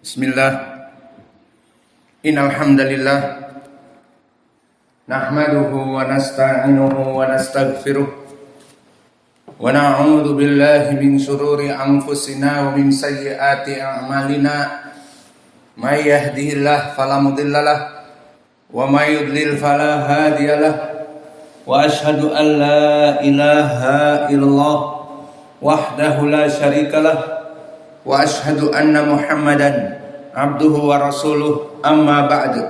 Bismillah. Innal hamdalillah nahmaduhu wa nasta'inuhu wa nastaghfiruh wa na'udzu billahi min shururi anfusina wa min sayyiati a'malina. May yahdihillahu fala mudhillalah wa may yudlil fala hadiyalah. Wa asyhadu an la ilaha illallah wahdahu la syarikalah wa asyhadu anna Muhammadan abduhu wa rasuluh, amma ba'du.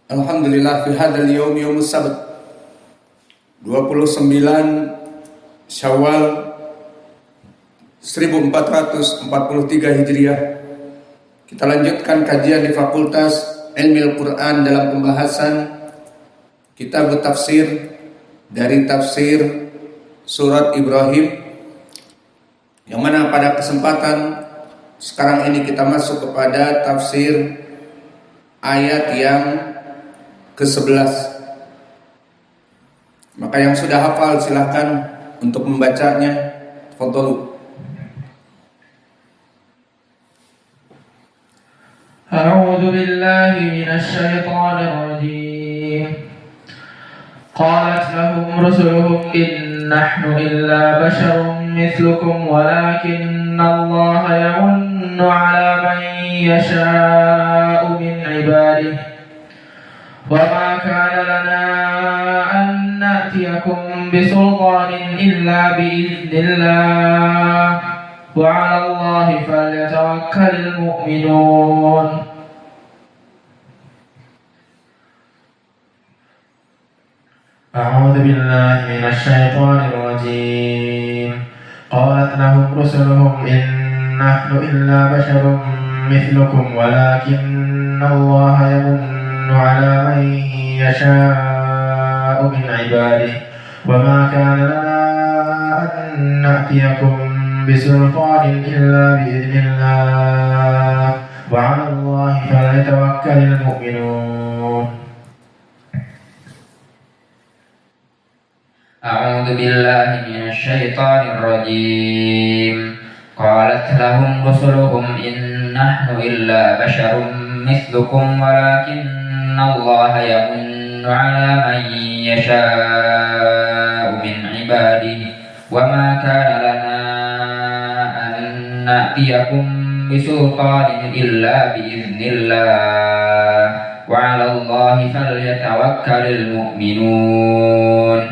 Alhamdulillah fi hadzal yaum yaumus sabt 29 Syawal 1443 Hijriah. Kita lanjutkan kajian di Fakultas Ilmu Al-Quran dalam pembahasan kitab tafsir dari tafsir surat Ibrahim, yang mana pada kesempatan sekarang ini kita masuk kepada tafsir ayat yang ke-11. Maka yang sudah hafal silakan untuk membacanya. Tafadhalu. A'udzu billahi minasy syaithanir rajim. Qalat lahum rusuluhum in nahnu illa basharun mithlukum walakinna Allah yamunnu ala man yasha'u min ibadihi wa ma kana lana an na'tiyakum bisultanin illa bi'iznillah wa 'ala Allahi falyatawakkalul mu'minun. أعوذ بالله من الشيطان الرجيم. قالت لهم رسلهم إن نحن إلا بشر مثلكم ولكن الله يمن على من يشاء من عباده وما كان لنا أن نأتيكم بسلطان إلا بإذن الله وعلى الله فليتوكل المؤمنون. أعوذ بالله من الشيطان الرجيم. قالت لهم رسلهم إن نحن إلا بشر مثلكم ولكن الله يمن على من يشاء من عباده وما كان لنا أن نأتيكم بسلطان إلا بإذن الله وعلى الله فليتوكل المؤمنون.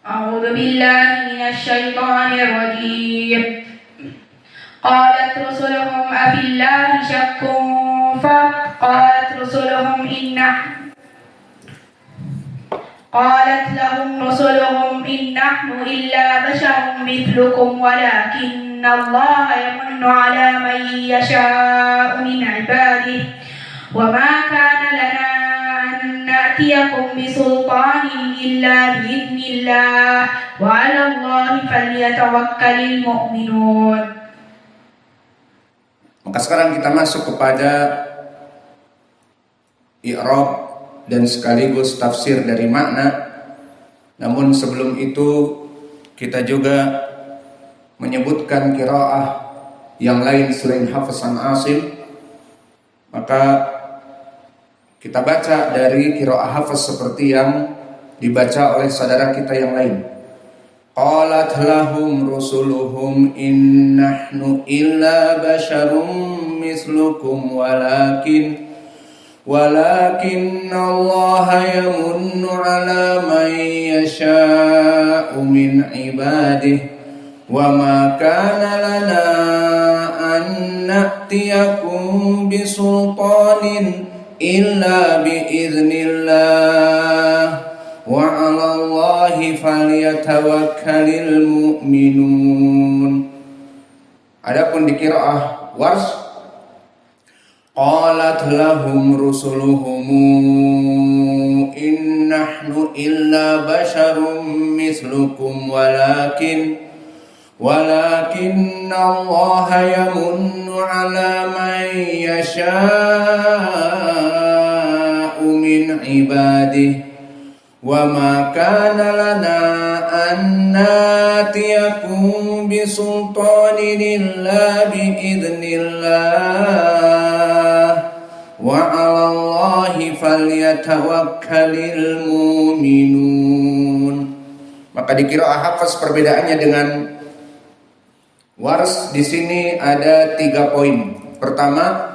أعوذ بالله من الشيطان الرجيم. قالت رسلهم أفي الله شك فقالت رسلهم قالت لهم رسلهم إن نحن إلا بشر مثلكم ولكن الله يمن على من يشاء من عباده وما كان لنا نأتيكم بسلطان إلا بإذن الله وعلى الله فليتوكل المؤمنون. Maka sekarang kita masuk kepada i'rab dan sekaligus tafsir dari makna. Namun sebelum itu kita juga menyebutkan qiraah yang lain selain Hafiz an Asim. Maka kita baca dari qiraah Hafiz seperti yang dibaca oleh saudara kita yang lain. Qalat lahum rusuluhum in nahnu illa basharum mislukum walakin Allah yamunnu ala man yasha'u min ibadihi wa ma kana lana an na'tiyakum bisultanin illa biiznillah wa 'ala Allahi falyatawakkalul mu'minun. Adapun di qiraah Warsh, qalat lahum rusuluhum in nahnu illa basharum mislukum walakin Allah yamunnu ala man yasha'u min ibadihi wa ma kana lana an natiyakum bisultanin illa biidznillah wa 'alallahi falyatawakkalul mu'minun. Maka di qiraah Hafs perbedaannya dengan Wars di sini ada 3 poin. Pertama,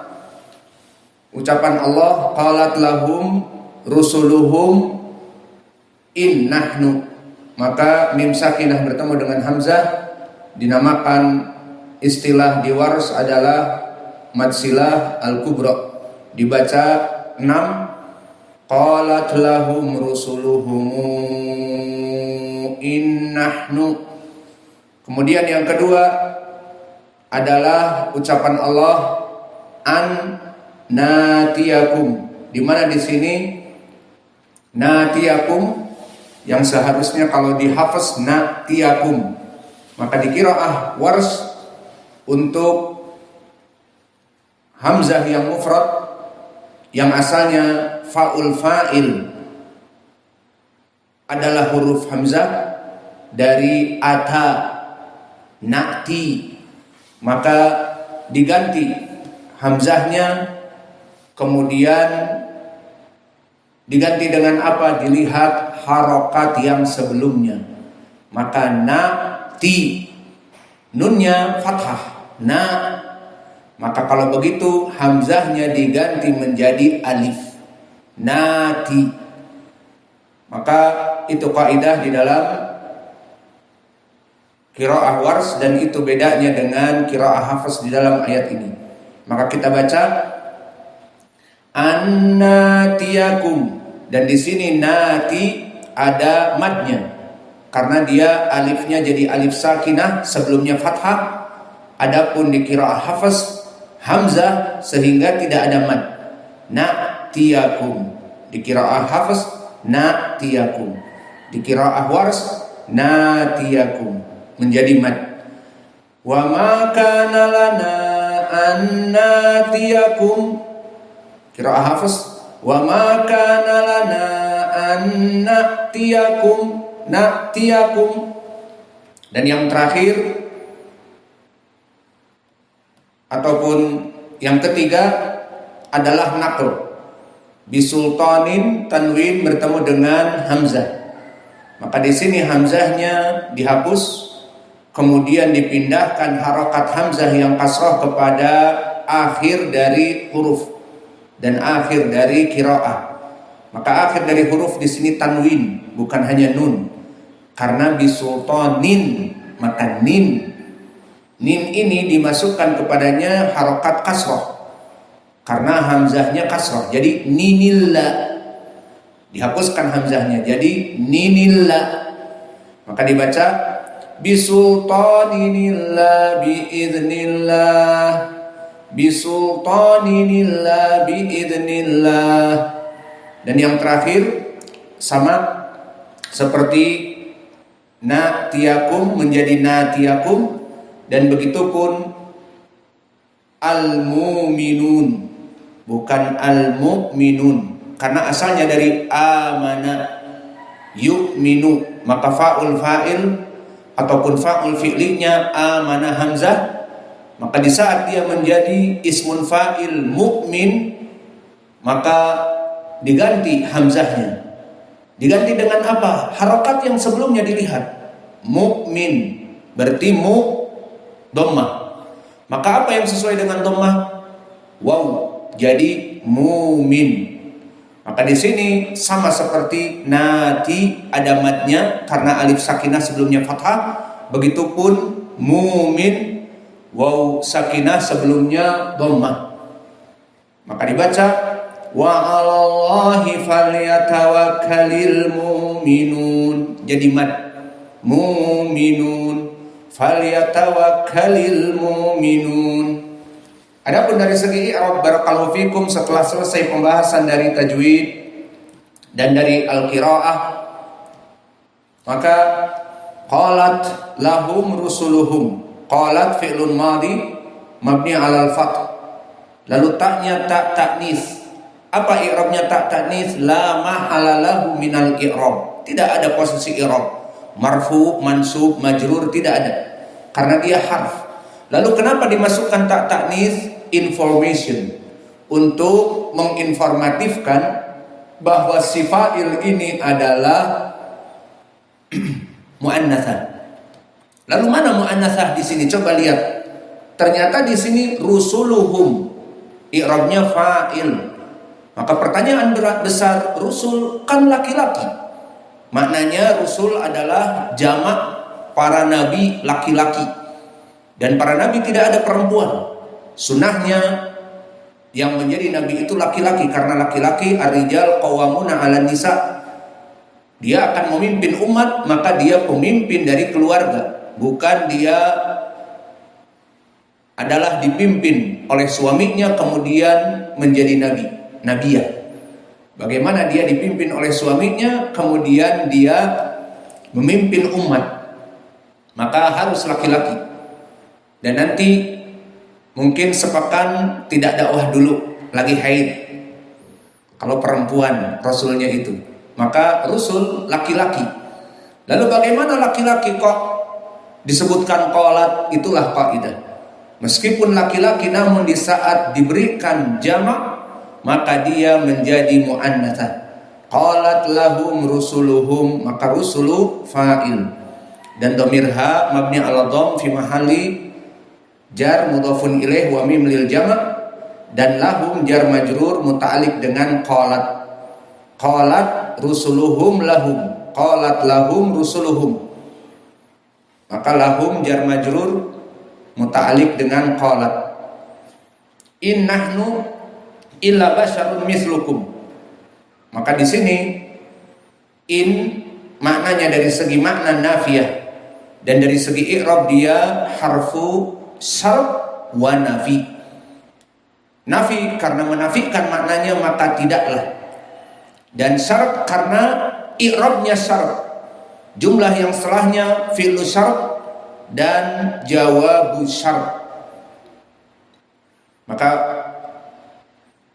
ucapan Allah qalat lahum rusuluhum in nahnu, maka mim sakinah bertemu dengan hamzah dinamakan istilah di Wars adalah madsilah al-kubra, dibaca 6 qalat lahum rusuluhum in nahnu. Kemudian yang kedua adalah ucapan Allah an natiyakum, di mana di sini natiyakum yang seharusnya kalau dihafaz natiyakum, maka di qiraah Wars untuk hamzah yang mufrad yang asalnya faul fa'il adalah huruf hamzah dari ata na'ti, maka diganti hamzahnya, kemudian diganti dengan apa? Dilihat harokat yang sebelumnya, maka na'ti, nunnya fathah na, maka kalau begitu hamzahnya diganti menjadi alif nati. Maka itu kaidah di dalam qiraah Wars, dan itu bedanya dengan qiraah Hafs di dalam ayat ini. Maka kita baca annatiyakum, dan di sini nati ada madnya karena dia alifnya jadi alif sakinah, sebelumnya fathah. Adapun di qiraah Hafs hamzah sehingga tidak ada mad. Na'tiyakum di qiraah Hafs na'tiyakum, di qiraah Wars na'tiyakum menjadi mad. Wa ma kana lana an na'tiyakum, qiraah Hafs wa ma kana lana an na'tiyakum na'tiyakum. Dan yang terakhir ataupun yang ketiga adalah naql bisultanin, tanwin bertemu dengan hamzah, maka di sini hamzahnya dihapus, kemudian dipindahkan harokat hamzah yang kasrah kepada akhir dari huruf dan akhir dari qiraah. Maka akhir dari huruf di sini tanwin, bukan hanya nun, karena bisultanin, maka nin ini dimasukkan kepadanya harokat kasrah karena hamzahnya kasrah, jadi ninilla, dihapuskan hamzahnya jadi ninilla, maka dibaca bisultaninillah biidznillah, bisultaninillah biidznillah. Dan yang terakhir sama seperti na'tiyakum menjadi na'tiyakum, dan begitupun al-mu'minun bukan al-mu'minun, karena asalnya dari amana yu'minu, maka fa'ul fa'il ataupun fa'ul fi'linya amana hamzah, maka di saat dia menjadi ismun fa'il mu'min maka diganti hamzahnya. Diganti dengan apa? Harokat yang sebelumnya dilihat mu'min, berarti dhammah. Maka apa yang sesuai dengan dhammah? Waw, jadi mumin. Maka di sini sama seperti nati ada madnya karena alif sakinah sebelumnya fathah, begitupun mumin waw sakinah sebelumnya dhammah. Maka dibaca wa 'alallahi falyatawakkalul mu'minun, jadi mad mu'minun falyatawakkalul mu'minun. Adapun dari segi i'rab barakallahu fikum, setelah selesai pembahasan dari tajwid dan dari al-qiraah, maka qalat lahum rusuluhum, qalat fi'lun madhi mabni 'alal fath, lalu taknya tak taknis. Apa i'rabnya tak taknis? La mahala lahu minal i'rab, tidak ada posisi i'rab. marfu, mansub, majrur, tidak ada. Karena dia harf. Lalu kenapa dimasukkan tak ta'nis? Information, untuk menginformatifkan bahwa si fa'il ini adalah muannatsah. Lalu mana muannatsah di sini? Coba lihat. Ternyata di sini rusuluhum, i'rabnya fa'il. Maka pertanyaan besar, rusul kan laki-laki. Maknanya rusul adalah jamak para nabi laki-laki. Dan para nabi tidak ada perempuan. Sunnahnya yang menjadi nabi itu laki-laki, karena laki-laki ar-rijal qawwamuna 'alan nisa. Dia akan memimpin umat, maka dia pemimpin dari keluarga, bukan dia adalah dipimpin oleh suaminya kemudian menjadi nabiyah. Bagaimana dia dipimpin oleh suaminya kemudian dia memimpin umat? Maka harus laki-laki. Dan nanti mungkin sepekan tidak dakwah dulu, lagi haid. Kalau perempuan rasulnya itu, maka rusul laki-laki. Lalu bagaimana laki-laki kok disebutkan qalat? Itulah kaidah. Meskipun laki-laki namun di saat diberikan jamak maka dia menjadi muannatsah. Qalat lahum rusuluhum, maka rusulu fa'il. Dan dhamirha mabni ala dhamm fi mahalli jar mudhafun ilaih wa mim lil jamak, dan lahum jar majrur muta'alliq dengan qalat. Qalat rusuluhum lahum, qalat lahum rusuluhum. Maka lahum jar majrur muta'alliq dengan qalat. In nahnu illa basyarun mislukum. Maka di sini in maknanya dari segi makna nafiyah, dan dari segi i'rab dia harfu syart wa nafi. Nafi karena menafikan maknanya maka tidaklah, dan syarat karena i'rabnya syarat. Jumlah yang setelahnya fi'lu syarat dan jawabu syarat. Maka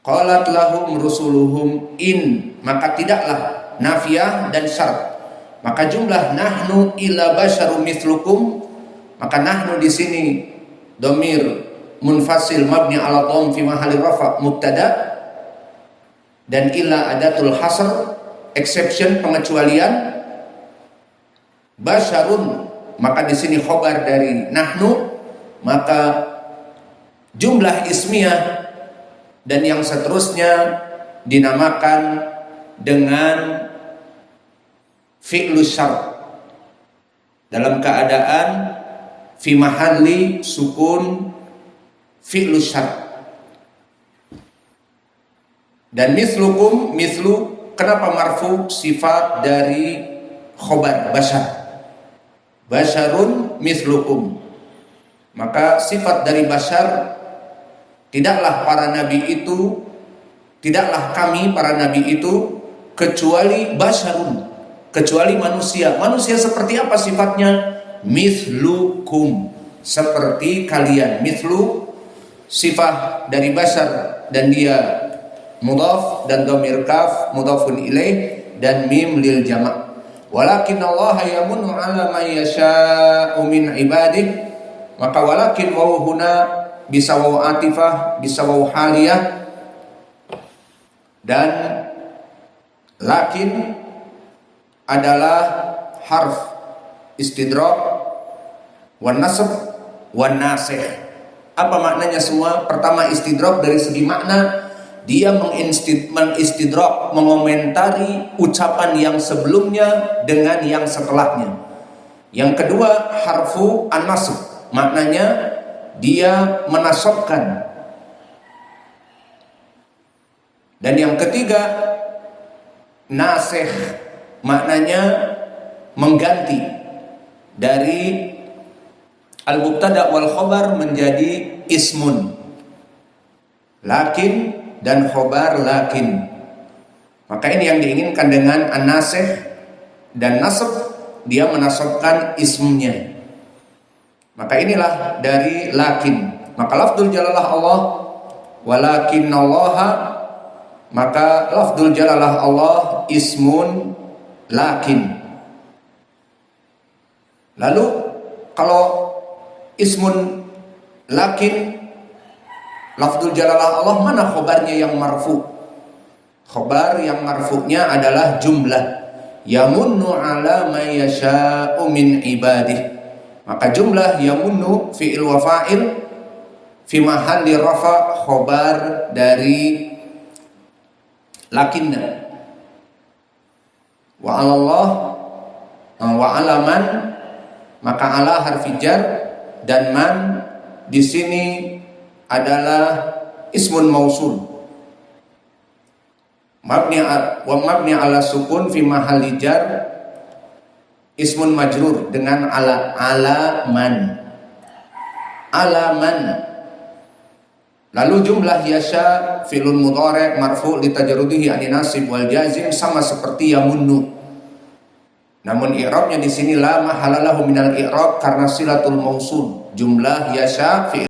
qalat lahum rusuluhum in, maka tidaklah nafiyah dan syarat. Maka jumlah nahnu illa basyarum mithlukum, maka nahnu di sini dhamir munfasil mabni ala dhamm fi mahalli rafa mubtada, dan illa adatul hasr exception pengecualian. Basyarun maka di sini khobar dari nahnu, maka jumlah ismiyah dan yang seterusnya dinamakan dengan fi'lu syart dalam keadaan fi mahalli sukun fi'lu syart. Dan mislukum, mislu kenapa marfu? Sifat dari khobar basyar, basyarun mislukum. Maka sifat dari basyar, tidaklah para nabi itu, tidaklah kami para nabi itu kecuali basyarun, kecuali manusia. Manusia seperti apa sifatnya? Mislukum, seperti kalian. Mislu sifat dari basyar dan dia mudhaf, dan dhamir kaf mudhafun ilaih, dan mim lil jamak. Walakin Allah yamunnu ala man yasha'u min ibadihi. Maka walakin waw huna bisa waw atifah, bisa waw haliyah, dan lakin adalah harf istidrak wan nasb wan nasikh. Apa maknanya semua? Pertama, istidrak dari segi makna, dia mengistidrak, mengomentari ucapan yang sebelumnya dengan yang setelahnya. Yang kedua, harfu an-nasb, maknanya dia menasabkan. Dan yang ketiga, nasikh, maknanya mengganti dari al-mubtada wal khabar menjadi ismun. Lakin dan khobar lakin. Maka ini yang diinginkan dengan an-nasikh dan nasab, dia menasabkan ismnya. Maka inilah dari lakin. Maka lafdzul jalalah Allah, walakinallaha, maka lafdzul jalalah Allah ismun lakin. Lalu kalau ismun lakin lafzul jalalah Allah, mana khobarnya yang marfu? Khobar yang marfu'nya adalah jumlah yamunnu ala man yasha'u min ibadih. Maka jumlah yamunnu fi'il wa fa'il fi mahalli rafa, khobar dari lakinna. Wa 'alallah wa 'alaman, maka ala harfi jar dan man di sini adalah ismun mausul mabni ala sukun fi mahalli jar ismun majrur dengan alaman. Lalu jumlah yasha fi'lun mudhari' marfu' li tajarrudihi an nasib wal jazim, sama seperti yamunnu. Namun i'rabnya di sini la mahalalahu minal i'rab karena silatul mausul. Jumlah yasha fi'il